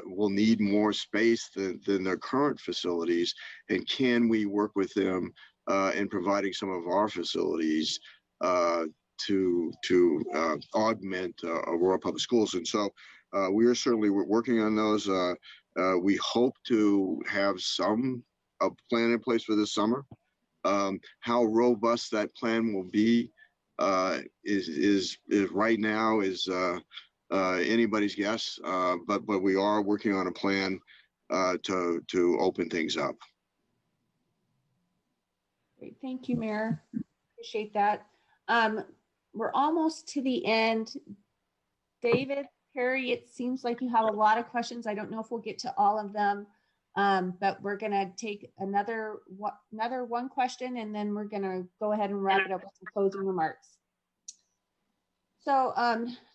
will need more space than their current facilities, and can we work with them in providing some of our facilities to augment Aurora Public Schools. And so we are certainly working on those. We hope to have a plan in place for this summer. How robust that plan will be is right now is anybody's guess, but we are working on a plan to open things up. Great. Thank you, Mayor. Appreciate that. We're almost to the end. David, Perry, it seems like you have a lot of questions. I don't know if we'll get to all of them. But we're going to take another one question, and then we're going to go ahead and wrap it up with some closing remarks. So,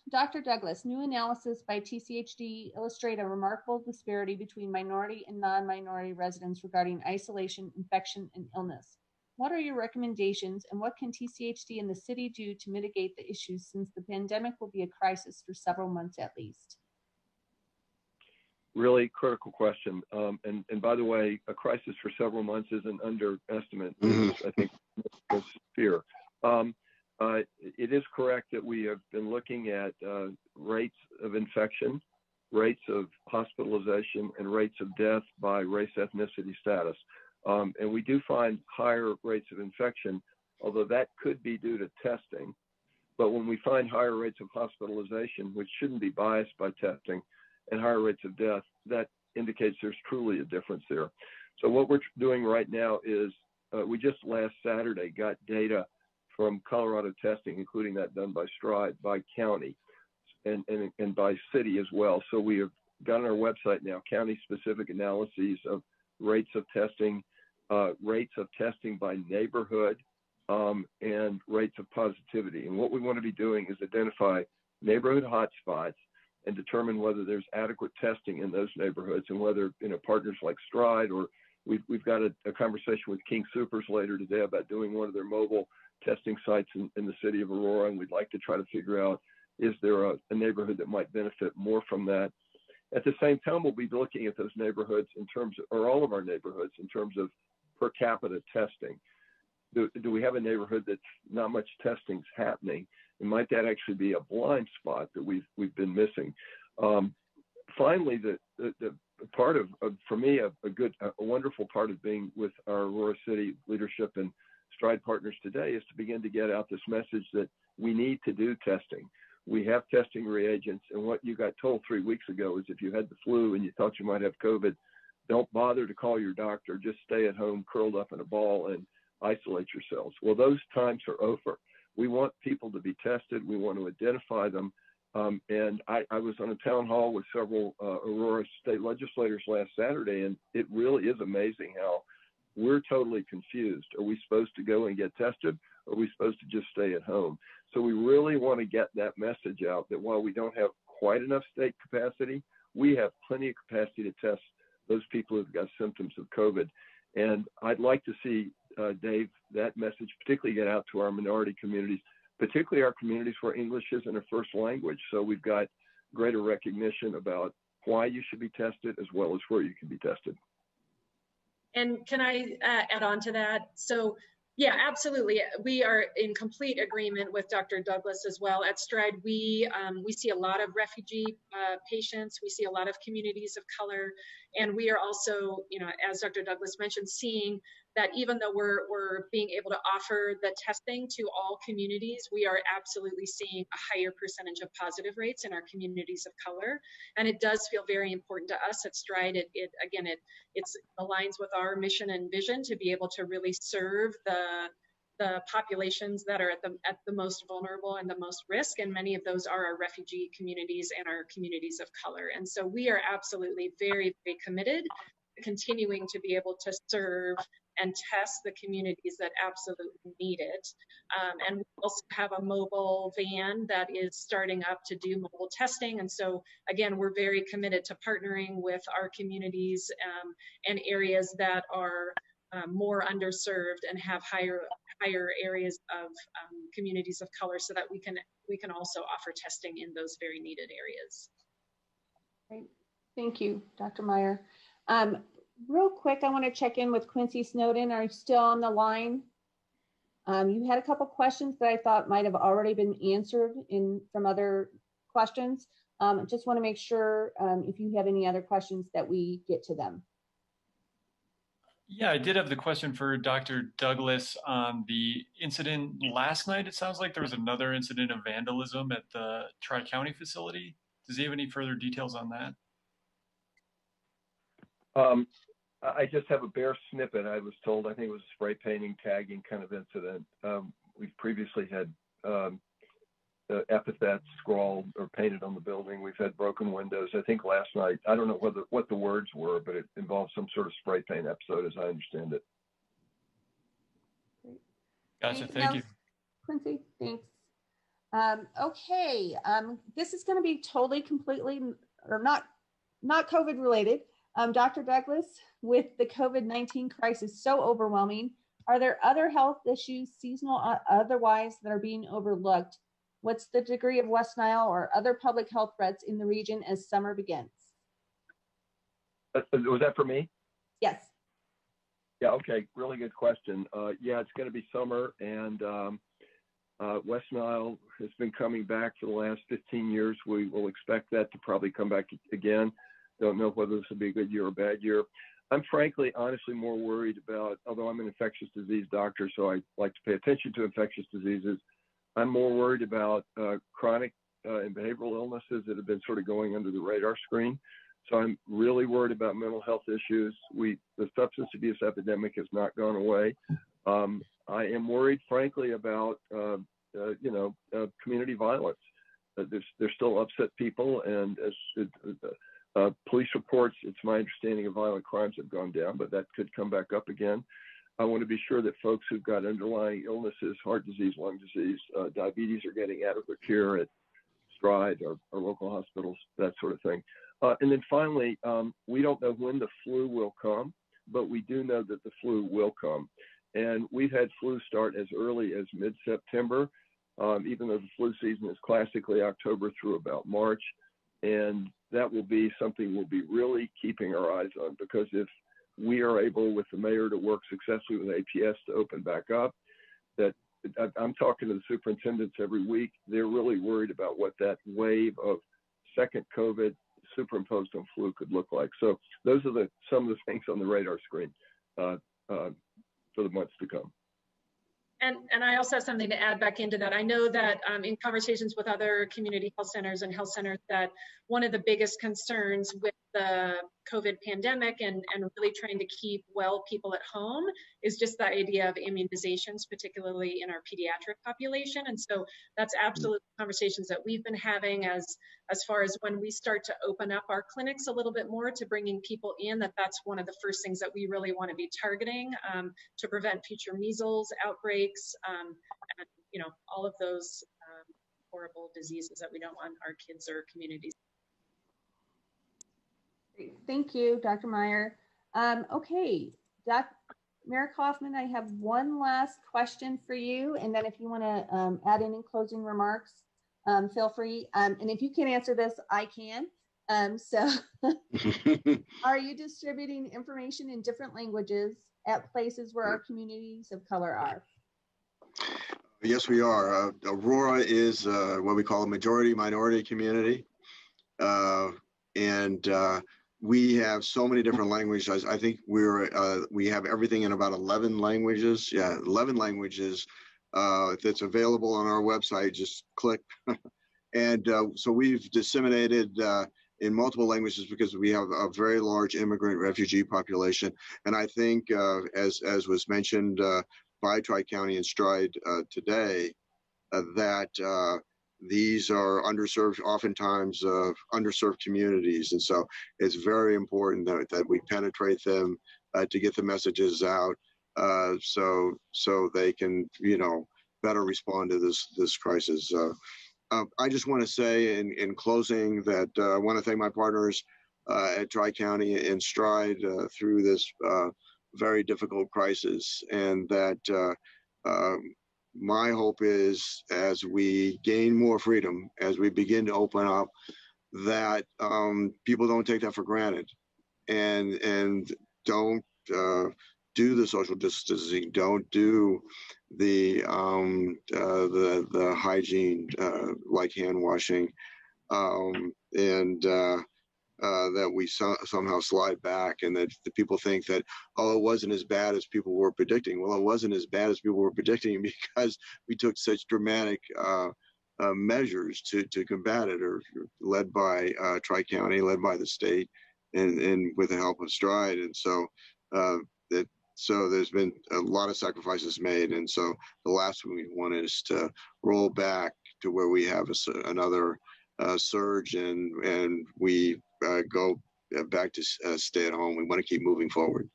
Dr. Douglas, new analysis by TCHD illustrate a remarkable disparity between minority and non-minority residents regarding isolation, infection, and illness. What are your recommendations, and what can TCHD and the city do to mitigate the issues, since the pandemic will be a crisis for several months at least? Really critical question. And by the way, a crisis for several months is an underestimate. I think most fear. It is correct that we have been looking at rates of infection, rates of hospitalization, and rates of death by race, ethnicity, status. And we do find higher rates of infection, although that could be due to testing. But when we find higher rates of hospitalization, which shouldn't be biased by testing, and higher rates of death, that indicates there's truly a difference there. So what we're doing right now is we just last Saturday got data from Colorado testing, including that done by Stride, by county, and by city as well. So we have got on our website now county-specific analyses of rates of testing by neighborhood, and rates of positivity. And what we want to be doing is identify neighborhood hotspots and determine whether there's adequate testing in those neighborhoods, and whether, partners like Stride, or we've got a conversation with King Soopers later today about doing one of their mobile testing sites in the city of Aurora, and we'd like to try to figure out, is there a neighborhood that might benefit more from that? At the same time, we'll be looking at those neighborhoods in terms of, or all of our neighborhoods in terms of per capita testing. Do we have a neighborhood that's not much testing's happening? And might that actually be a blind spot that we've been missing? Finally, the part of for me, a wonderful part of being with our Aurora City leadership and Stride partners today is to begin to get out this message that we need to do testing. We have testing reagents, and what you got told 3 weeks ago is if you had the flu and you thought you might have COVID, don't bother to call your doctor, just stay at home curled up in a ball and isolate yourselves. Well, those times are over. We want people to be tested. We want to identify them. And I was on a town hall with several Aurora state legislators last Saturday, and it really is amazing how we're totally confused. Are we supposed to go and get tested, or are we supposed to just stay at home? So we really want to get that message out that while we don't have quite enough state capacity, we have plenty of capacity to test those people who've got symptoms of COVID. And I'd like to see, Dave, that message particularly get out to our minority communities, particularly our communities where English isn't a first language. So we've got greater recognition about why you should be tested as well as where you can be tested. And can I add on to that? So yeah, absolutely. We are in complete agreement with Dr. Douglas as well. At Stride, we see a lot of refugee patients. We see a lot of communities of color. And we are also, as Dr. Douglas mentioned, seeing that even though we're being able to offer the testing to all communities, we are absolutely seeing a higher percentage of positive rates in our communities of color. And it does feel very important to us at Stride. It aligns with our mission and vision to be able to really serve the populations that are at the most vulnerable and the most risk, and many of those are our refugee communities and our communities of color. And so we are absolutely very, very committed to continuing to be able to serve and test the communities that absolutely need it. And we also have a mobile van that is starting up to do mobile testing. And so again, we're very committed to partnering with our communities and areas that are more underserved and have higher areas of communities of color, so that we can also offer testing in those very needed areas. Great. Thank you, Dr. Meyer. Real quick, I want to check in with Quincy Snowden. Are you still on the line? You had a couple questions that I thought might have already been answered from other questions. Just want to make sure if you have any other questions that we get to them. Yeah, I did have the question for Dr. Douglas on the incident last night. It sounds like there was another incident of vandalism at the Tri-County facility. Does he have any further details on that? I just have a bare snippet. I was told, I think it was a spray painting, tagging kind of incident. We've previously had epithets scrawled or painted on the building. We've had broken windows. I think last night, I don't know what the words were, but it involved some sort of spray paint episode, as I understand it. Gotcha. Thank you. Quincy, thanks. Okay, this is going to be totally, completely, or not COVID related. Dr. Douglas, with the COVID-19 crisis so overwhelming, are there other health issues, seasonal or otherwise, that are being overlooked? What's the degree of West Nile or other public health threats in the region as summer begins? Was that for me? Yes. Yeah, okay, really good question. Yeah, it's going to be summer, and West Nile has been coming back for the last 15 years. We will expect that to probably come back again. Don't know whether this will be a good year or a bad year. I'm frankly, honestly, more worried about, although I'm an infectious disease doctor, so I like to pay attention to infectious diseases, I'm more worried about chronic and behavioral illnesses that have been sort of going under the radar screen. So I'm really worried about mental health issues. The substance abuse epidemic has not gone away. I am worried, frankly, about community violence. There's still upset people, and as police reports, it's my understanding of violent crimes have gone down, but that could come back up again. I want to be sure that folks who've got underlying illnesses, heart disease, lung disease, diabetes, are getting adequate care at Stride or local hospitals, that sort of thing. And then finally, we don't know when the flu will come, but we do know that the flu will come. And we've had flu start as early as mid-September, even though the flu season is classically October through about March. And that will be something we'll be really keeping our eyes on, because if we are able with the mayor to work successfully with APS to open back up, that I'm talking to the superintendents every week, they're really worried about what that wave of second COVID superimposed on flu could look like. So those are some of the things on the radar screen for the months to come. And I also have something to add back into that. I know that in conversations with other community health centers and health centers, that one of the biggest concerns with the COVID pandemic and really trying to keep well people at home is just the idea of immunizations, particularly in our pediatric population. And so that's absolutely conversations that we've been having as far as when we start to open up our clinics a little bit more to bringing people in, that's one of the first things that we really want to be targeting to prevent future measles outbreaks, and all of those horrible diseases that we don't want our kids or communities. Thank you, Dr. Meyer. Okay, Mayor Kaufman, I have one last question for you, and then if you want to add any closing remarks, feel free. And if you can't answer this, I can. Are you distributing information in different languages at places where our communities of color are? Yes, we are. Aurora is what we call a majority minority community. And we have so many different languages. I think we have everything in about 11 languages. Yeah, 11 languages. If it's available on our website, just click. And so we've disseminated in multiple languages because we have a very large immigrant refugee population. And I think, as was mentioned by Tri-County and Stride today, that these are underserved, oftentimes underserved communities. And so it's very important that we penetrate them to get the messages out so they can, better respond to this crisis. I just want to say in closing that I want to thank my partners at Tri-County and Stride through this very difficult crisis, and that my hope is, as we gain more freedom, as we begin to open up, that people don't take that for granted, and don't do the social distancing, don't do the hygiene like hand washing, and that we somehow slide back, and that the people think that, oh, it wasn't as bad as people were predicting. Well, it wasn't as bad as people were predicting because we took such dramatic measures to combat it, or led by Tri-County, led by the state, and with the help of Stride. And so so there's been a lot of sacrifices made. And so the last thing we want is to roll back to where we have another surge and we go back to stay at home. We want to keep moving forward.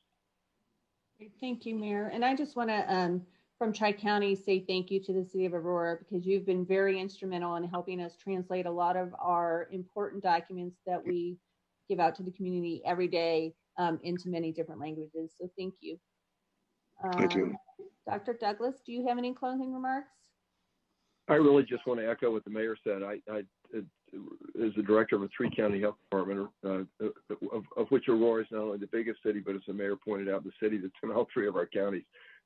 Thank you, Mayor. And I just want to, from Tri-County, say thank you to the City of Aurora, because you've been very instrumental in helping us translate a lot of our important documents that we give out to the community every day into many different languages. So thank you. Thank you. Dr. Douglas, do you have any closing remarks? I really just want to echo what the mayor said. I as the director of a 3-county health department, of which Aurora is not only the biggest city, but as the mayor pointed out, the city that's in all 3 of our counties.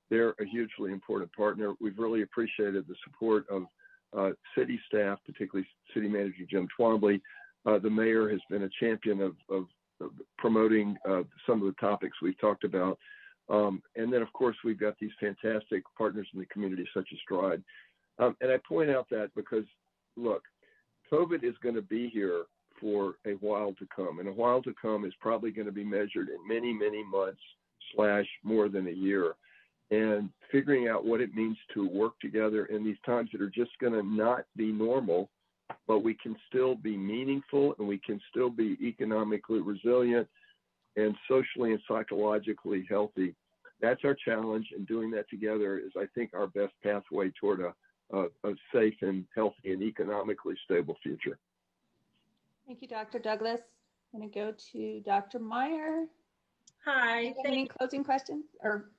They're a hugely important partner. We've really appreciated the support of city staff, particularly City Manager Jim Twombly. The mayor has been a champion of promoting some of the topics we've talked about. And then, of course, we've got these fantastic partners in the community, such as Stride. And I point out that because, look, COVID is going to be here for a while to come. And a while to come is probably going to be measured in many, many months / more than a year. And figuring out what it means to work together in these times that are just going to not be normal, but we can still be meaningful and we can still be economically resilient and socially and psychologically healthy. That's our challenge, and doing that together is, I think, our best pathway toward a safe and healthy and economically stable future. Thank you, Dr. Douglas. I'm going to go to Dr. Meyer. Hi. Any closing questions or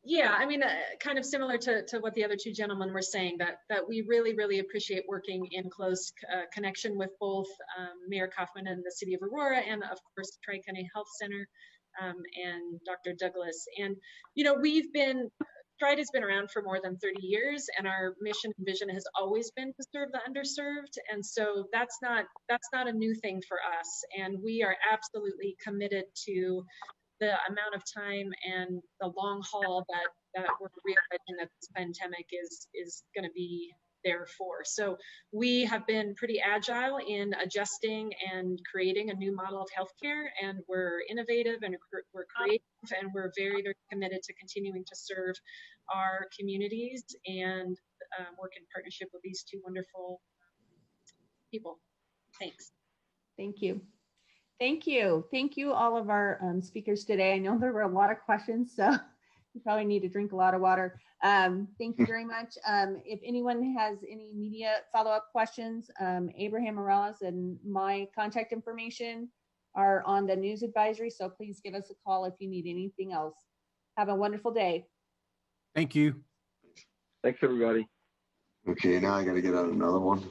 yeah, I mean, kind of similar to what the other 2 gentlemen were saying, that we really, really appreciate working in close connection with both Mayor Kaufman and the City of Aurora, and of course, Tri-County Health Center and Dr. Douglas. And, you know, Stride has been around for more than 30 years, and our mission and vision has always been to serve the underserved. And so that's not a new thing for us. And we are absolutely committed to the amount of time and the long haul that we're realizing that this pandemic is going to be there for. So we have been pretty agile in adjusting and creating a new model of healthcare, and we're innovative and we're creative, and we're very, very committed to continuing to serve our communities and work in partnership with these 2 wonderful people. Thanks. Thank you. Thank you. Thank you, all of our speakers today. I know there were a lot of questions, so you probably need to drink a lot of water. Thank you very much. If anyone has any media follow-up questions, Abraham Morales and my contact information are on the news advisory, so please give us a call if you need anything else. Have a wonderful day. Thank you. Thanks, everybody. Okay, now I got to get out another one.